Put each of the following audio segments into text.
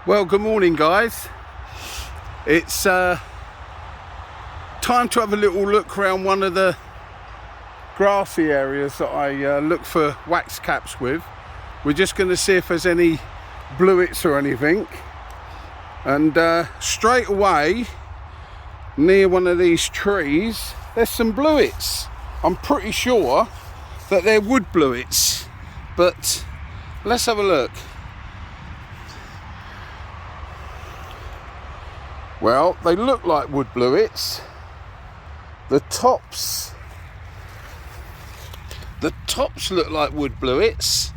Well, good morning, guys. It's time to have a little look around one of the grassy areas that I look for wax caps with. We're just going to see if there's any blewits or anything. And straight away, near one of these trees, there's some blewits. I'm pretty sure that they're wood blewits, but let's have a look. Well, they look like wood blewits. The tops look like wood blewits,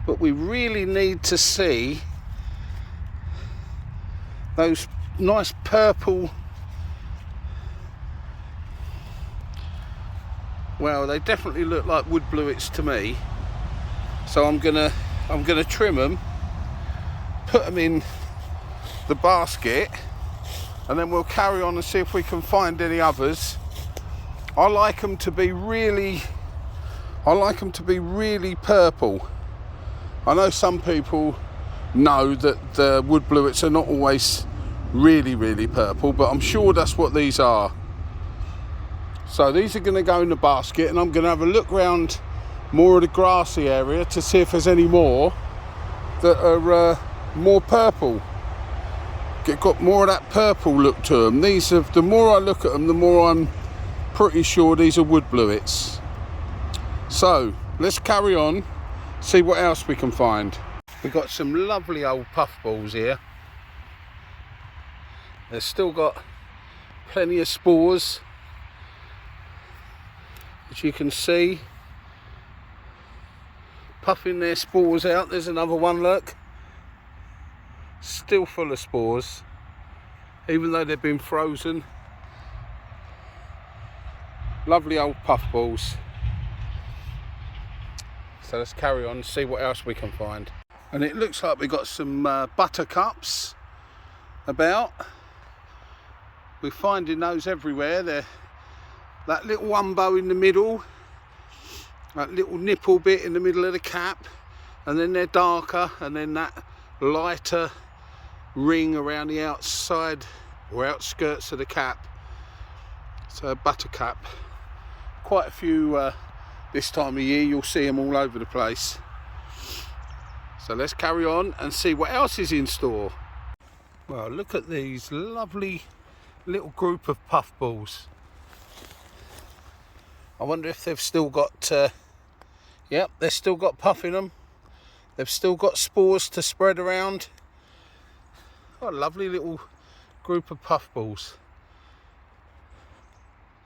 but we really need to see those nice purple. Well, they definitely look like wood blewits to me. So I'm gonna trim them, put them in the basket, and then we'll carry on and see if we can find any others. I like them to be really purple. I know some people know that the wood blewits are not always really purple, but I'm sure that's what these are. So these are going to go in the basket, and I'm going to have a look around more of the grassy area to see if there's any more that are more purple. Got more of that purple look to them. These are, the more I look at them, the more I'm pretty sure these are wood blewits. So let's carry on, see what else we can find. We've got some lovely old puffballs here. They've still got plenty of spores, as you can see, puffing their spores out. There's another one, look. Still full of spores, even though they've been frozen. Lovely old puffballs. So let's carry on and see what else we can find. And it looks like we've got some buttercups about. We're finding those everywhere. They're that little umbo in the middle, that little nipple bit in the middle of the cap, and then they're darker, and then that lighter ring around the outside or outskirts of the cap. So buttercup, quite a few this time of year. You'll see them all over the place. So let's carry on and see what else is in store. Well, look at these lovely little group of puffballs. I wonder if they've still got yep, they've still got puff in them. They've still got spores to spread around. What a lovely little group of puffballs.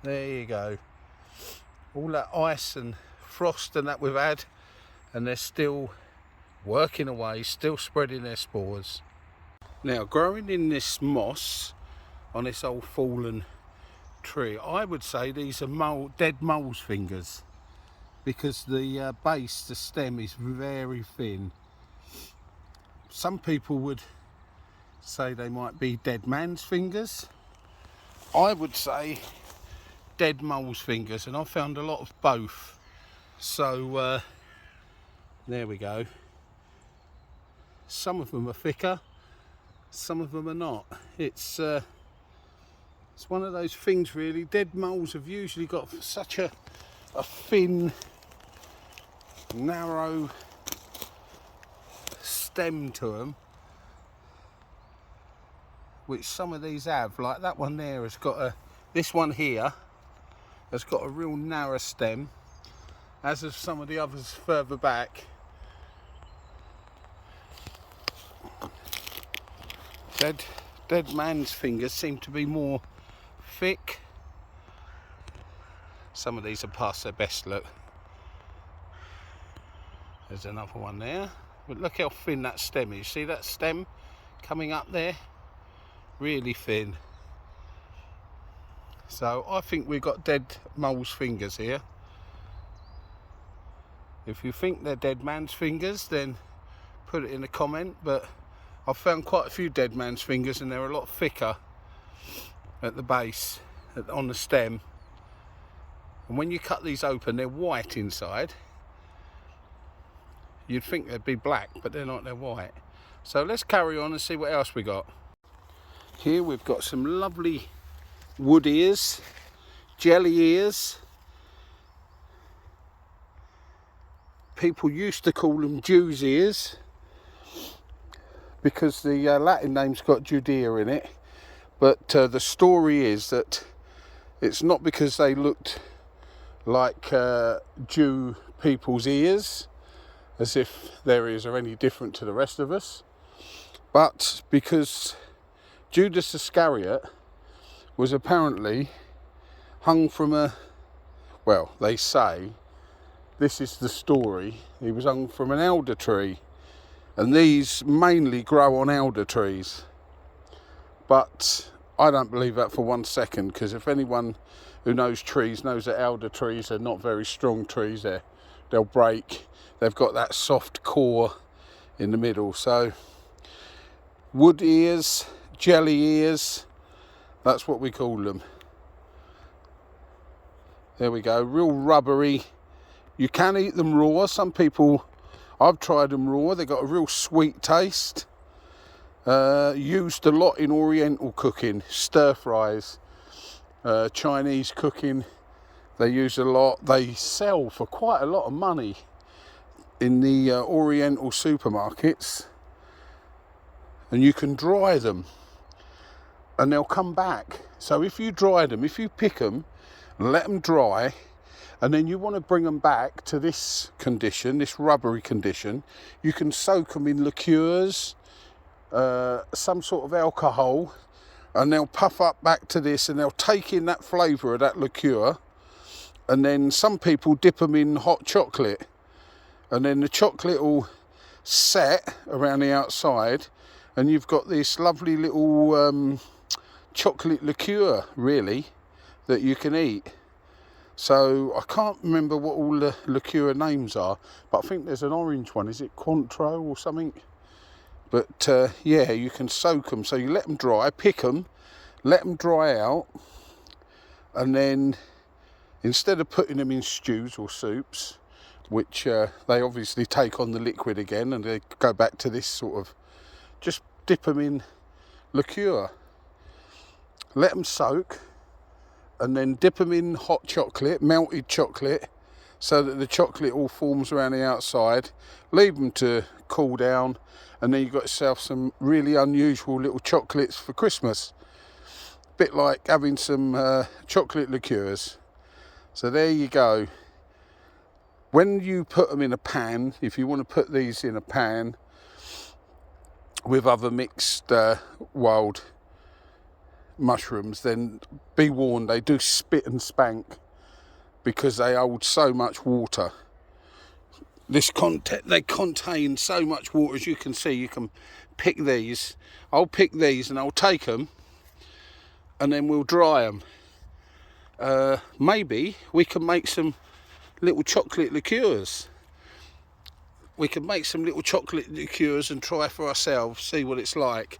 There you go. All that ice and frost and that we've had, and they're still working away, still spreading their spores. Now, growing in this moss on this old fallen tree, I would say these are dead mole's fingers, because the base, the stem, is very thin. Some people would say they might be dead man's fingers. I would say dead mole's fingers, and I found a lot of both. So there we go. Some of them are thicker, some of them are not. It's one of those things, really. Dead moles have usually got such a thin, narrow stem to them, which some of these have. Like that one there has got this one here has got a real narrow stem, as have some of the others further back. Dead man's fingers seem to be more thick. Some of these are past their best, look. There's another one there. But look how thin that stem is. You see that stem coming up there? Really thin. So I think we've got dead mole's fingers here. If you think they're dead man's fingers, then put it in a comment. But I've found quite a few dead man's fingers, and they're a lot thicker at the base, on the stem. And when you cut these open, they're white inside. You'd think they'd be black, but they're not, they're white. So let's carry on and see what else we got. Here we've got some lovely wood ears, jelly ears. People used to call them Jew's ears because the Latin name's got Judea in it, but the story is that it's not because they looked like Jew people's ears, as if their ears are any different to the rest of us, but because Judas Iscariot was apparently hung from a, well, they say, this is the story, he was hung from an elder tree, and these mainly grow on elder trees. But I don't believe that for 1 second, because if anyone who knows trees knows that elder trees are not very strong trees. They'll break. They've got that soft core in the middle. So wood ears, jelly ears, that's what we call them. There we go, real rubbery. You can eat them raw. Some people, I've tried them raw, they've got a real sweet taste. Used a lot in Oriental cooking, stir fries, Chinese cooking, they use a lot. They sell for quite a lot of money in the Oriental supermarkets, and you can dry them and they'll come back. So if you dry them, if you pick them and let them dry, and then you want to bring them back to this condition, this rubbery condition, you can soak them in liqueurs, some sort of alcohol, and they'll puff up back to this, and they'll take in that flavour of that liqueur. And then some people dip them in hot chocolate, and then the chocolate will set around the outside, and you've got this lovely little chocolate liqueur, really, that you can eat. So I can't remember what all the liqueur names are, but I think there's an orange one. Is it Cointreau or something? But yeah, you can soak them. So you let them dry, pick them, let them dry out, and then instead of putting them in stews or soups, which they obviously take on the liquid again, and they go back to this sort of, just dip them in liqueur, let them soak, and then dip them in hot chocolate, melted chocolate, so that the chocolate all forms around the outside. Leave them to cool down, and then you've got yourself some really unusual little chocolates for Christmas. Bit like having some chocolate liqueurs. So there you go. When you put them in a pan, if you want to put these in a pan with other mixed wild mushrooms, then be warned, they do spit and spank because they hold so much water. They contain so much water. As you can see, you can pick these. I'll pick these and I'll take them, and then we'll dry them. Maybe we can make some little chocolate liqueurs. We can make some little chocolate liqueurs and try for ourselves, see what it's like.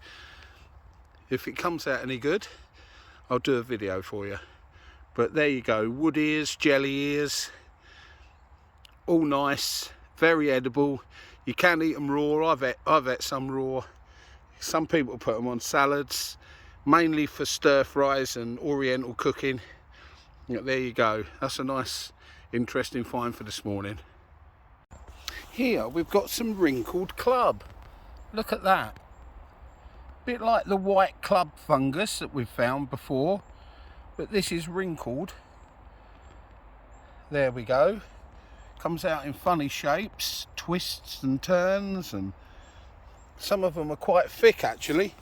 If it comes out any good, I'll do a video for you. But there you go, wood ears, jelly ears, all nice, very edible. You can eat them raw. I've ate some raw. Some people put them on salads, mainly for stir fries and Oriental cooking. Yeah, there you go. That's a nice, interesting find for this morning. Here we've got some wrinkled club. Look at that. Bit like the white club fungus that we've found before, but this is wrinkled. There we go. Comes out in funny shapes, twists and turns, and some of them are quite thick actually.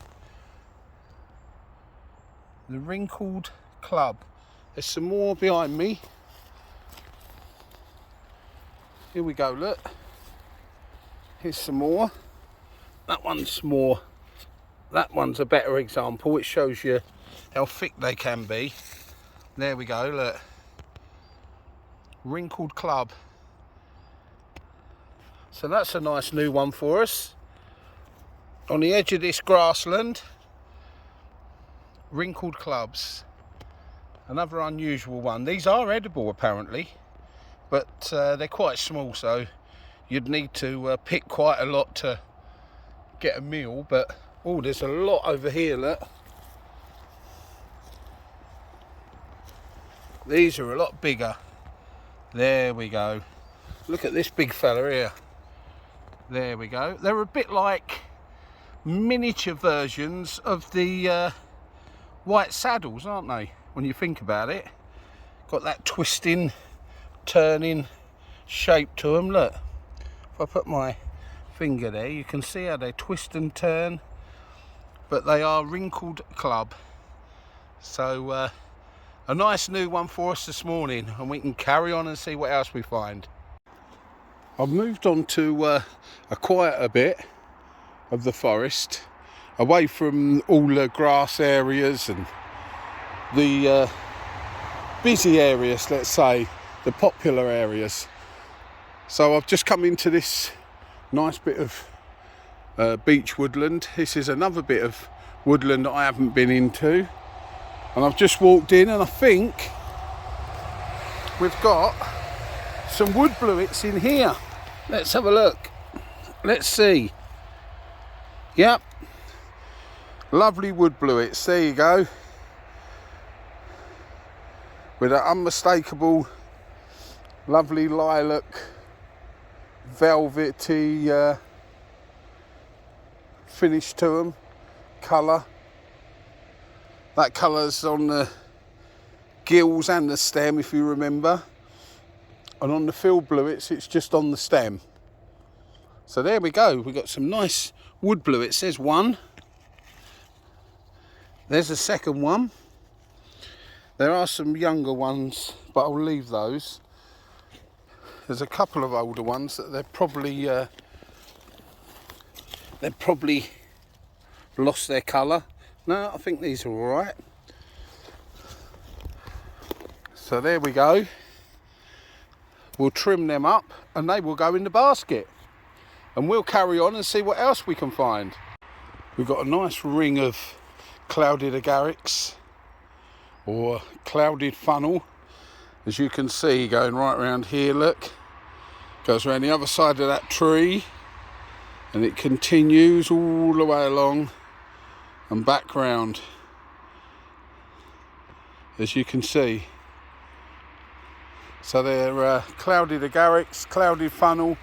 The wrinkled club. There's some more behind me. Here we go, look. Here's some more. That one's more. That one's a better example. It shows you how thick they can be. There we go, look. Wrinkled club. So that's a nice new one for us. On the edge of this grassland, wrinkled clubs. Another unusual one. These are edible apparently, but they're quite small, so you'd need to pick quite a lot get a meal, but oh, there's a lot over here, look. These are a lot bigger. There we go. Look at this big fella here. There we go. They're a bit like miniature versions of the white saddles, aren't they? When you think about it. Got that twisting, turning shape to them. Look. If I put my finger there, you can see how they twist and turn. But they are wrinkled club. So a nice new one for us this morning, and we can carry on and see what else we find. I've moved on to a quieter bit of the forest, away from all the grass areas and the busy areas, let's say, the popular areas. So I've just come into this nice bit of beech woodland. This is another bit of woodland that I haven't been into, and I've just walked in, and I think we've got some wood blewits in here. Let's have a look. Let's see. Yep, lovely wood blewits. There you go, with that unmistakable lovely lilac velvety finish to them, colour. That colour's on the gills and the stem, if you remember, and on the field blewits it's just on the stem. So there we go, we've got some nice wood blewits. There's one, there's a second one. There are some younger ones, but I'll leave those. There's a couple of older ones that they've probably lost their colour. No, I think these are all right. So there we go. We'll trim them up and they will go in the basket. And we'll carry on and see what else we can find. We've got a nice ring of clouded agarics, or clouded funnel, as you can see, going right around here. Look, goes around the other side of that tree, and it continues all the way along and back round, as you can see. So they're clouded agarics, clouded funnel.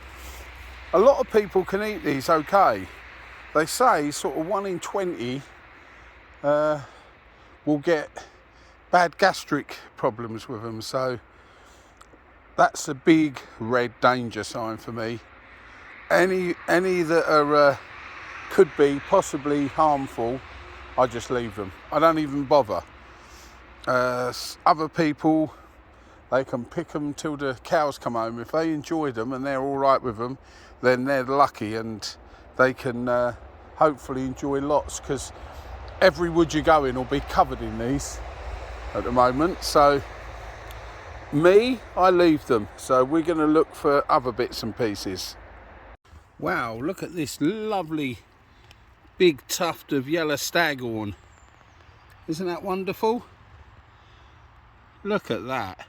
A lot of people can eat these okay. They say sort of 1 in 20 will get bad gastric problems with them, so that's a big red danger sign for me. Any that are could be possibly harmful, I just leave them. I don't even bother. Other people, they can pick them till the cows come home. If they enjoy them and they're all right with them, then they're lucky, and they can hopefully enjoy lots, because every wood you go in will be covered in these at the moment. So me, I leave them. So we're going to look for other bits and pieces. Wow, look at this lovely big tuft of yellow staghorn. Isn't that wonderful? Look at that.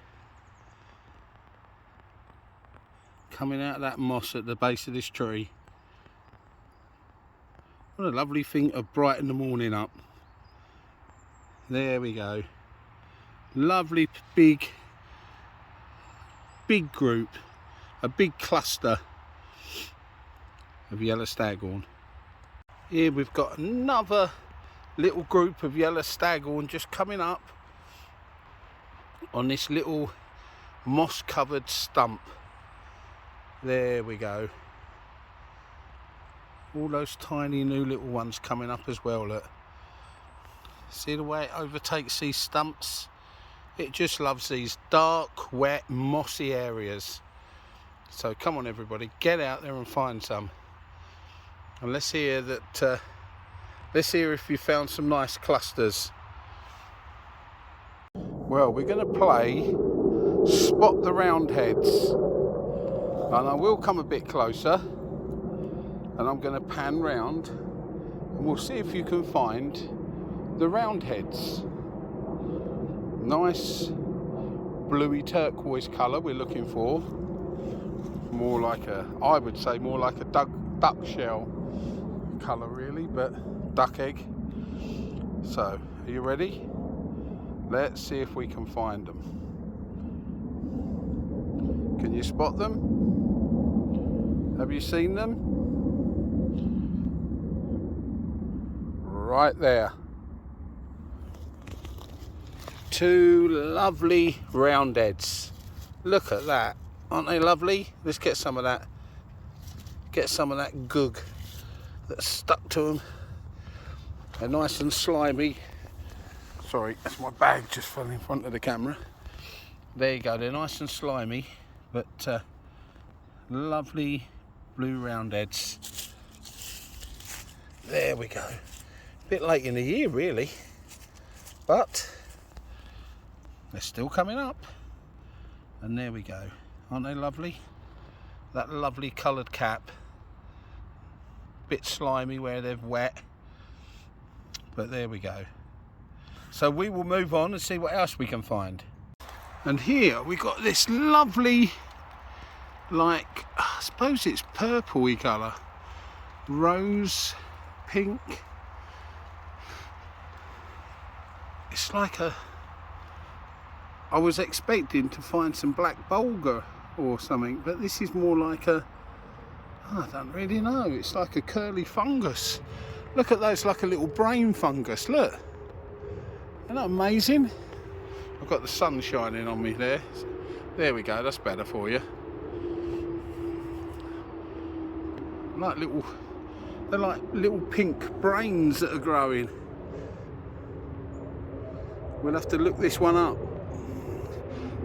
Coming out of that moss at the base of this tree. What a lovely thing to brighten the morning up. There we go. Lovely big group, a big cluster of yellow staghorn. Here we've got another little group of yellow staghorn just coming up on this little moss covered stump. There we go. All those tiny new little ones coming up as well, look. See the way it overtakes these stumps? It just loves these dark, wet, mossy areas. So come on everybody, get out there and find some. And let's hear that. Let's hear if you found some nice clusters. Well, we're going to play spot the roundheads, and I will come a bit closer, and I'm going to pan round, and we'll see if you can find the roundheads. Nice bluey turquoise colour we're looking for. More like a, I would say more like a duck shell colour really, but duck egg. So, are you ready? Let's see if we can find them. Can you spot them? Have you seen them? Right there. Two lovely roundheads. Look at that. Aren't they lovely? Let's get some of that. Get some of that goog that's stuck to them. They're nice and slimy. Sorry, that's my bag just fell in front of the camera. There you go, they're nice and slimy, but lovely blue roundheads. There we go. A bit late in the year really, but they're still coming up. And there we go. Aren't they lovely? That lovely coloured cap. Bit slimy where they're wet, but there we go. So we will move on and see what else we can find. And here we got this lovely, like, I suppose it's purple-y colour. Rose, pink. It's like a... I was expecting to find some black bulgur or something, but this is more like a... I don't really know. It's like a curly fungus. Look at those, like a little brain fungus, look. Isn't that amazing? I've got the sun shining on me there. There we go, that's better for you. Like little, they're like little pink brains that are growing. We'll have to look this one up.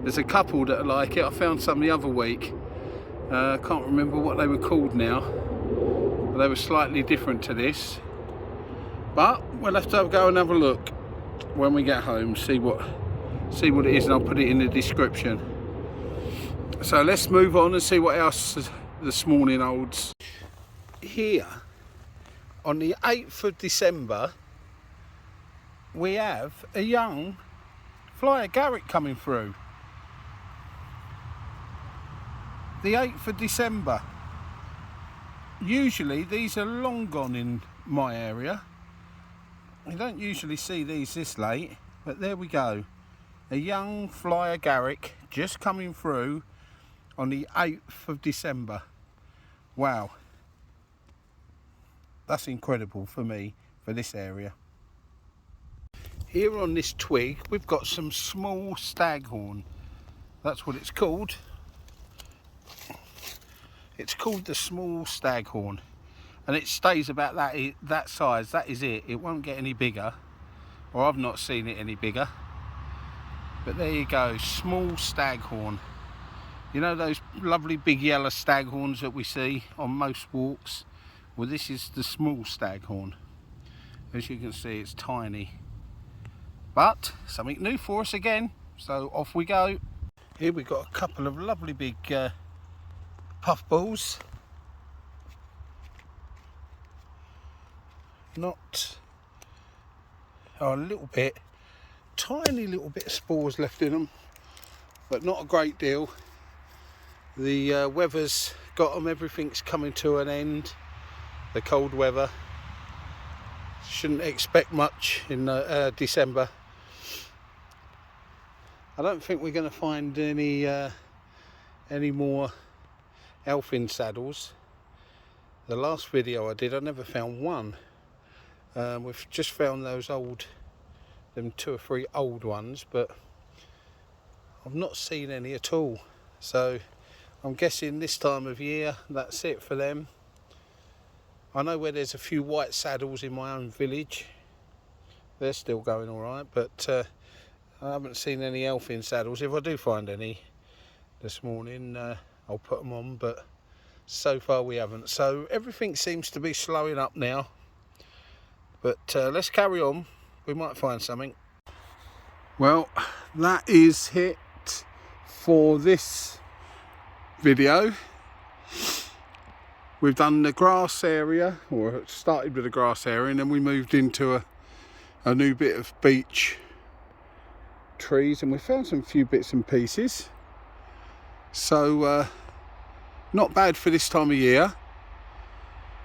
There's a couple that are like it. I found some the other week. I can't remember what they were called now. But they were slightly different to this. But we'll have to go and have a look when we get home, see what it is, and I'll put it in the description. So let's move on and see what else this morning holds. Here on the 8th of December we have a young fly agaric coming through. The 8th of December. Usually these are long gone in my area. You don't usually see these this late, but there we go. A young fly agaric just coming through on the 8th of December. Wow. That's incredible for me, for this area. Here on this twig, we've got some small staghorn. That's what it's called. It's called the small staghorn. And it stays about that size. That is it. It won't get any bigger, or I've not seen it any bigger. But there you go, small staghorn. You know those lovely big yellow staghorns that we see on most walks? Well, this is the small staghorn. As you can see, it's tiny. But something new for us again. So off we go. Here we've got a couple of lovely big puffballs. Not a little bit, tiny little bit of spores left in them, but not a great deal. The weather's got them, everything's coming to an end. The cold weather, shouldn't expect much in December. I don't think we're going to find any more elfin saddles. The last video I did, I never found one. We've just found those them 2 or 3 old ones, but I've not seen any at all. So I'm guessing this time of year, that's it for them. I know where there's a few white saddles in my own village. They're still going all right, but I haven't seen any elfin saddles. If I do find any this morning, I'll put them on, but so far we haven't. So everything seems to be slowing up now. But let's carry on, we might find something. Well, that is it for this video. We've done the grass area, or it started with the grass area, and then we moved into a new bit of beech trees, and we found some few bits and pieces. So not bad for this time of year.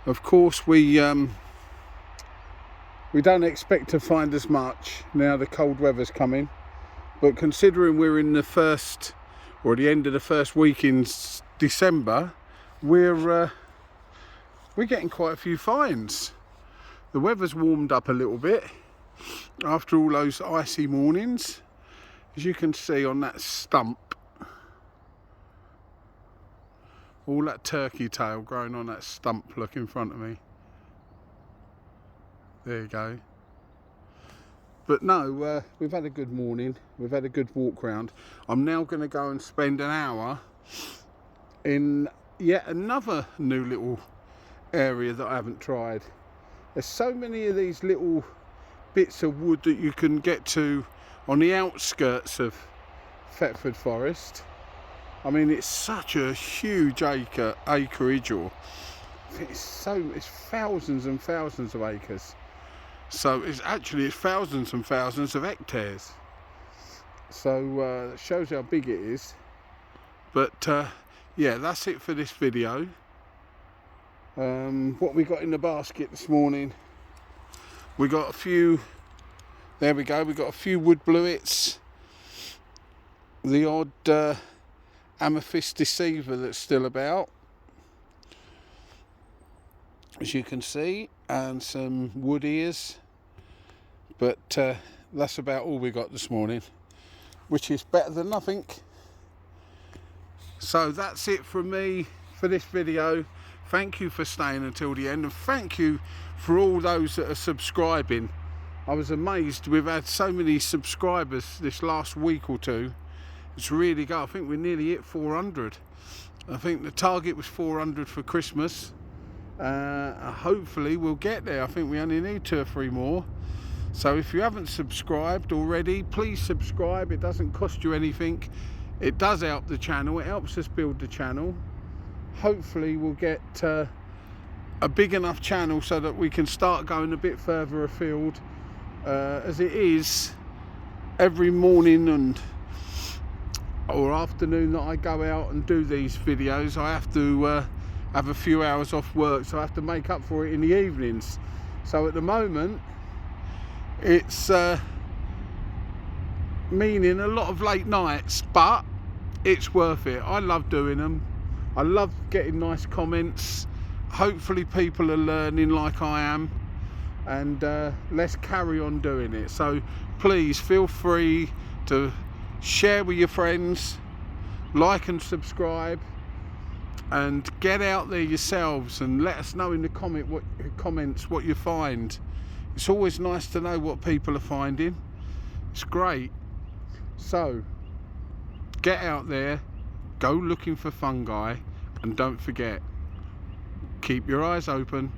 Of course we don't expect to find as much now the cold weather's coming, but considering we're in the first or the end of the first week in December, we're getting quite a few finds. The weather's warmed up a little bit after all those icy mornings, as you can see on that stump, all that turkey tail growing on that stump. Look in front of me, there you go. But no, we've had a good morning, we've had a good walk round. I'm now going to go and spend an hour in yet another new little area that I haven't tried. There's so many of these little bits of wood that you can get to on the outskirts of Thetford Forest. I mean, it's such a huge acreage, or it's thousands and thousands of acres. So it's thousands and thousands of hectares. So it shows how big it is. But yeah, that's it for this video. What we got in the basket this morning, we got a few, there we go, we got a few Wood Blewits, the odd amethyst deceiver that's still about, as you can see, and some wood ears. But that's about all we got this morning, which is better than nothing. So that's it from me for this video. Thank you for staying until the end, and thank you for all those that are subscribing. I was amazed, we've had so many subscribers this last week or two. It's really good. I think we nearly hit 400. I think the target was 400 for Christmas. Hopefully we'll get there. I think we only need 2 or 3 more. So if you haven't subscribed already, please subscribe. It doesn't cost you anything. It does help the channel. It helps us build the channel. Hopefully we'll get a big enough channel so that we can start going a bit further afield. As it is, every morning or afternoon that I go out and do these videos, I have to have a few hours off work, so I have to make up for it in the evenings. So at the moment it's meaning a lot of late nights, but it's worth it. I love doing them. I love getting nice comments. Hopefully people are learning like I am, and let's carry on doing it. So please feel free to share with your friends, like and subscribe, and get out there yourselves and let us know in the comments what you find. It's always nice to know what people are finding. It's great. So get out there, go looking for fungi, and don't forget, keep your eyes open.